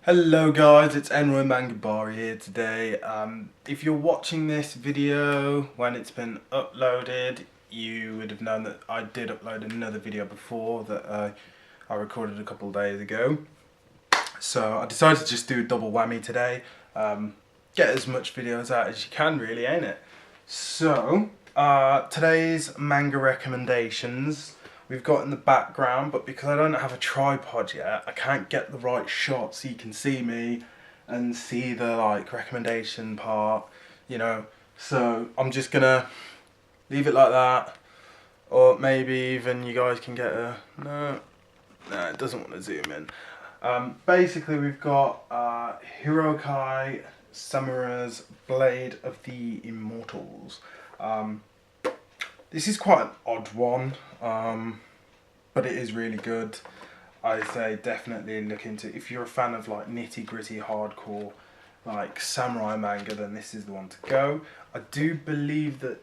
Hello guys, it's Enroy Mangabari here today. If you're watching this video when it's been uploaded, you would have known that I did upload another video before that I recorded a couple of days ago. So I decided to just do a double whammy today. Get as much videos out as you can really, ain't it? So, today's manga recommendations we've got in the background, but because I don't have a tripod yet, I can't get the right shot so you can see me and see the recommendation part, so I'm just gonna leave it like that, or maybe even you guys can get a, no, it doesn't want to zoom in. Basically we've got Hirokai Samura's Blade of the Immortals. This is quite an odd one, but it is really good. I say definitely look into it. If you're a fan of nitty gritty hardcore samurai manga, then this is the one to go. I do believe that,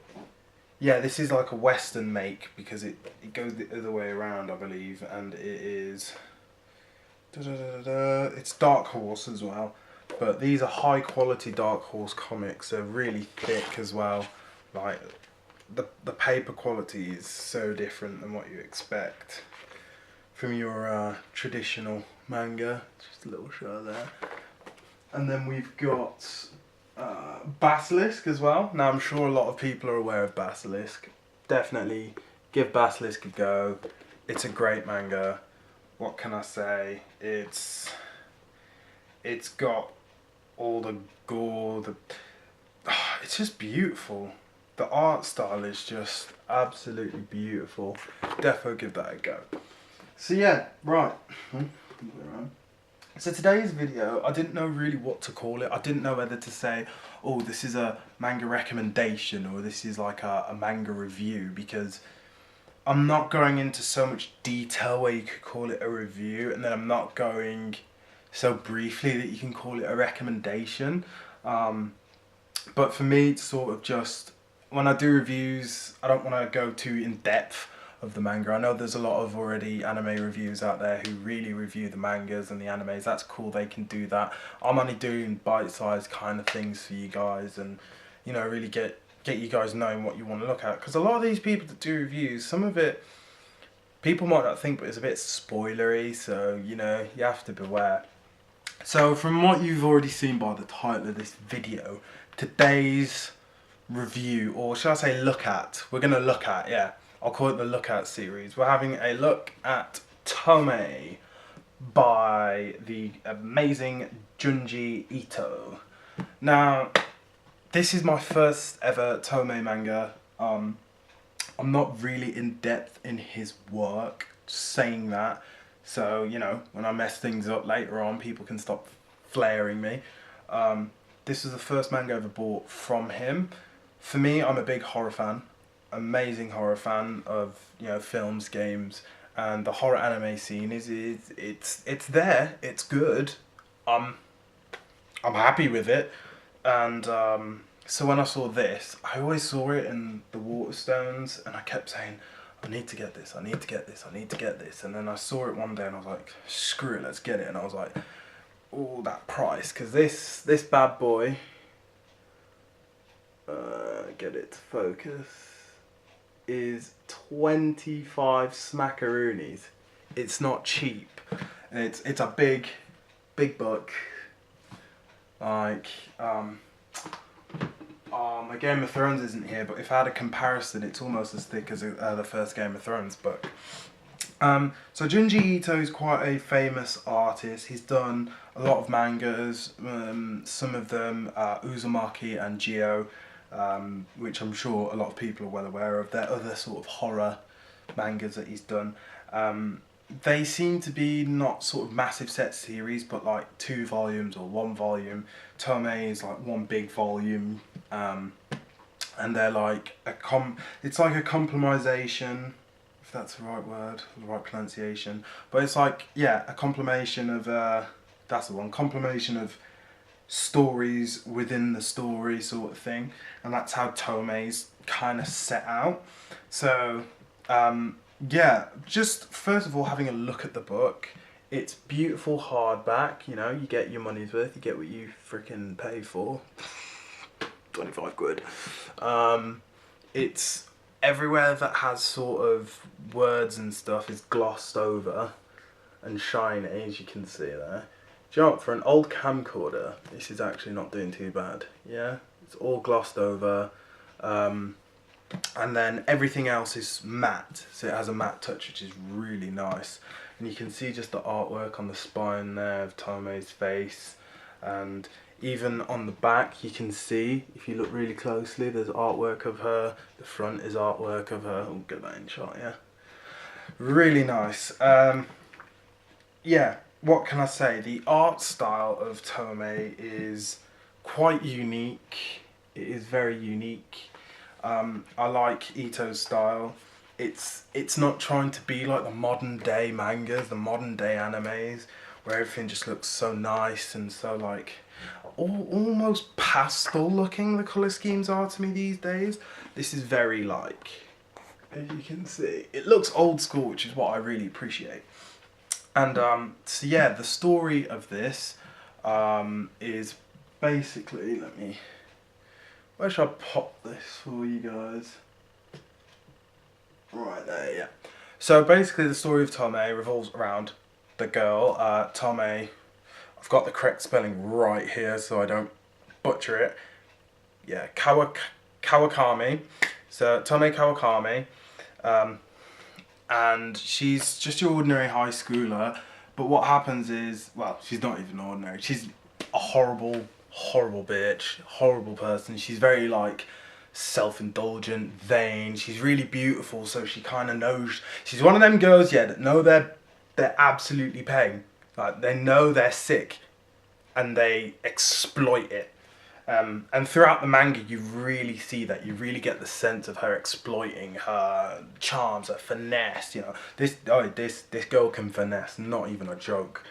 yeah, this is like a Western make because it goes the other way around, I believe, and it is it's Dark Horse as well. But these are high quality Dark Horse comics. They're really thick as well. The paper quality is so different than what you expect from your traditional manga. Just a little show there. And then we've got Basilisk as well. Now I'm sure a lot of people are aware of Basilisk. Definitely give Basilisk a go. It's a great manga. What can I say? It's got all the gore, it's just beautiful. The art style is just absolutely beautiful. Defo give that a go. So yeah, right. So today's video, I didn't know really what to call it. I didn't know whether to say, oh, this is a manga recommendation or this is like a manga review, because I'm not going into so much detail where you could call it a review, and then I'm not going so briefly that you can call it a recommendation. But for me, it's sort of just, when I do reviews, I don't want to go too in depth of the manga. I know there's a lot of already anime reviews out there who really review the mangas and the animes. That's cool, they can do that. I'm only doing bite-sized kind of things for you guys, and really get you guys knowing what you want to look at. Because a lot of these people that do reviews, some of it people might not think, but it's a bit spoilery, so you have to beware. So from what you've already seen by the title of this video, today's review, or shall I say look at, we're going to look at, yeah, I'll call it the look at series. We're having a look at Tomie by the amazing Junji Ito. Now, this is my first ever Tomie manga. I'm not really in depth in his work, saying that, so when I mess things up later on, people can stop flaring me. This is the first manga I ever bought from him. For me, I'm a big horror fan, amazing horror fan of films, games, and the horror anime scene it's there, it's good. I'm happy with it, and so when I saw this, I always saw it in the Waterstones, and I kept saying, I need to get this, I need to get this, I need to get this, and then I saw it one day and I was like, screw it, let's get it, and I was like, oh, that price, because this bad boy, get it to focus, is 25 smackaroonies. It's not cheap, and it's a big book. My Game of Thrones isn't here, but if I had a comparison, it's almost as thick as the first Game of Thrones book. So Junji Ito is quite a famous artist. He's done a lot of mangas, some of them Uzumaki and Geo, which I'm sure a lot of people are well aware of. They're other sort of horror mangas that he's done. They seem to be not sort of massive set series, but like 2 volumes or 1 volume. Tomie is like 1 big volume, and they're like it's like a complementation, if that's the right word, the right pronunciation. But it's like, yeah, a complementation of that's the one, complementation of stories within the story sort of thing, and that's how Tomie's kind of set out. So yeah, just first of all having a look at the book, It's beautiful hardback, you know, you get your money's worth, you get what you freaking pay for. 25 quid. It's everywhere that has sort of words and stuff is glossed over and shiny, as you can see there. Do you know what, for an old camcorder, this is actually not doing too bad. Yeah, it's all glossed over. And then everything else is matte, so it has a matte touch, which is really nice. And you can see just the artwork on the spine there of Tomie's face, and even on the back you can see, if you look really closely, there's artwork of her. The front is artwork of her. I'll get that in shot, yeah. Really nice. Yeah, what can I say? The art style of Tomie is quite unique. It is very unique. I like Ito's style. It's not trying to be like the modern day mangas, the modern day animes, where everything just looks so nice and so like almost pastel looking the colour schemes are to me these days. This is very like, as you can see, it looks old school, which is what I really appreciate. And so yeah, the story of this is basically, where should I pop this for you guys? Right there, yeah. So basically the story of Tomie revolves around the girl, Tomie, I've got the correct spelling right here so I don't butcher it. Yeah, Kawakami. So Tomie Kawakami. And she's just your ordinary high schooler, but what happens is, well, she's not even ordinary. She's a horrible bitch, horrible person. She's very like self-indulgent, vain. She's really beautiful, so she kind of knows. She's one of them girls, yeah, that know they're absolutely paying. Like they know they're sick, and they exploit it. And throughout the manga, you really see that. You really get the sense of her exploiting her charms, her finesse. You know, this girl can finesse, not even a joke.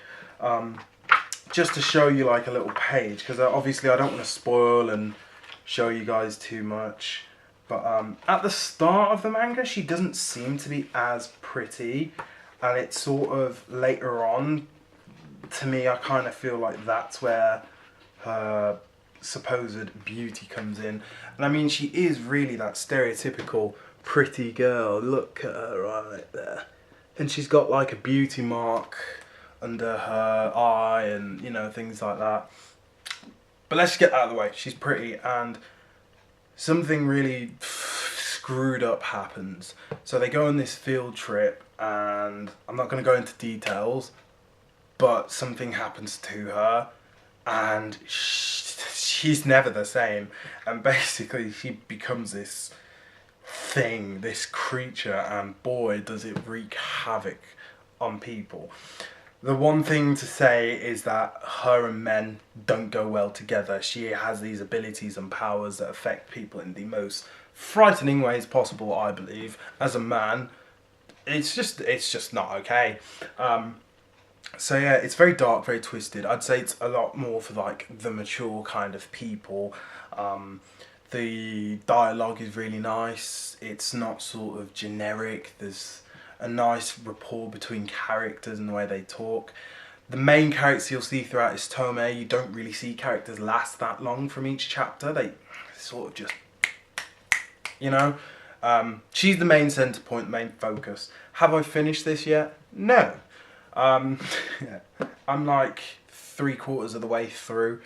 Just to show you like a little page, because obviously I don't want to spoil and show you guys too much. But at the start of the manga, she doesn't seem to be as pretty, and it's sort of later on, to me, I kind of feel like that's where her supposed beauty comes in. And I mean, she is really that stereotypical pretty girl. Look at her right there. And she's got like a beauty mark under her eye and, you know, things like that. But let's get out of the way. She's pretty, and something really screwed up happens. So they go on this field trip, and I'm not going to go into details, but something happens to her, and she's never the same. And basically she becomes this thing, this creature, and boy does it wreak havoc on people. The one thing to say is that her and men don't go well together. She has these abilities and powers that affect people in the most frightening ways possible, I believe. As a man, it's just not okay. So yeah, it's very dark, very twisted. I'd say it's a lot more for like the mature kind of people. The dialogue is really nice. It's not sort of generic. There's a nice rapport between characters and the way they talk. The main characters you'll see throughout is Tomie. You don't really see characters last that long from each chapter. They sort of just, you know. She's the main centre point, main focus. Have I finished this yet? No. Yeah. I'm like 3/4 of the way through.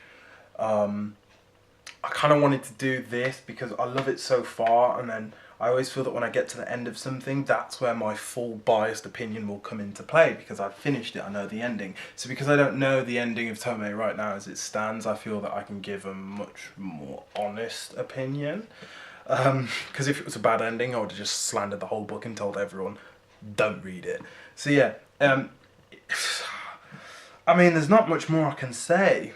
I kind of wanted to do this because I love it so far, and then I always feel that when I get to the end of something, that's where my full biased opinion will come into play, because I've finished it, I know the ending. So because I don't know the ending of Tomie right now as it stands, I feel that I can give a much more honest opinion. Because if it was a bad ending, I would have just slandered the whole book and told everyone, don't read it. So yeah, I mean, there's not much more I can say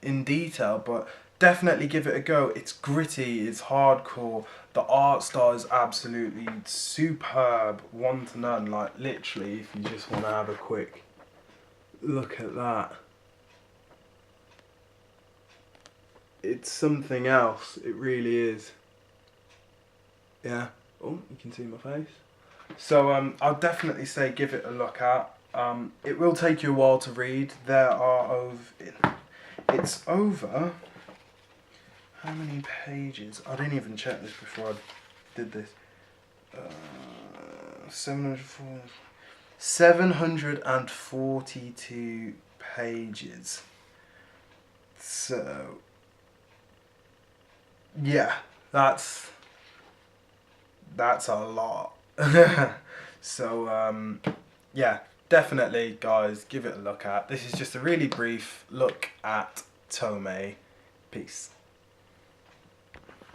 in detail, but definitely give it a go. It's gritty, it's hardcore, the art style is absolutely superb, one to none. Like literally, if you just want to have a quick look at that, it's something else, it really is. Yeah, oh, you can see my face. So I'll definitely say give it a look at. It will take you a while to read. There are it's over, how many pages? I didn't even check this before I did this. 742 pages. So, yeah, that's a lot. So, yeah, definitely, guys, give it a look at. This is just a really brief look at Tomie. Peace.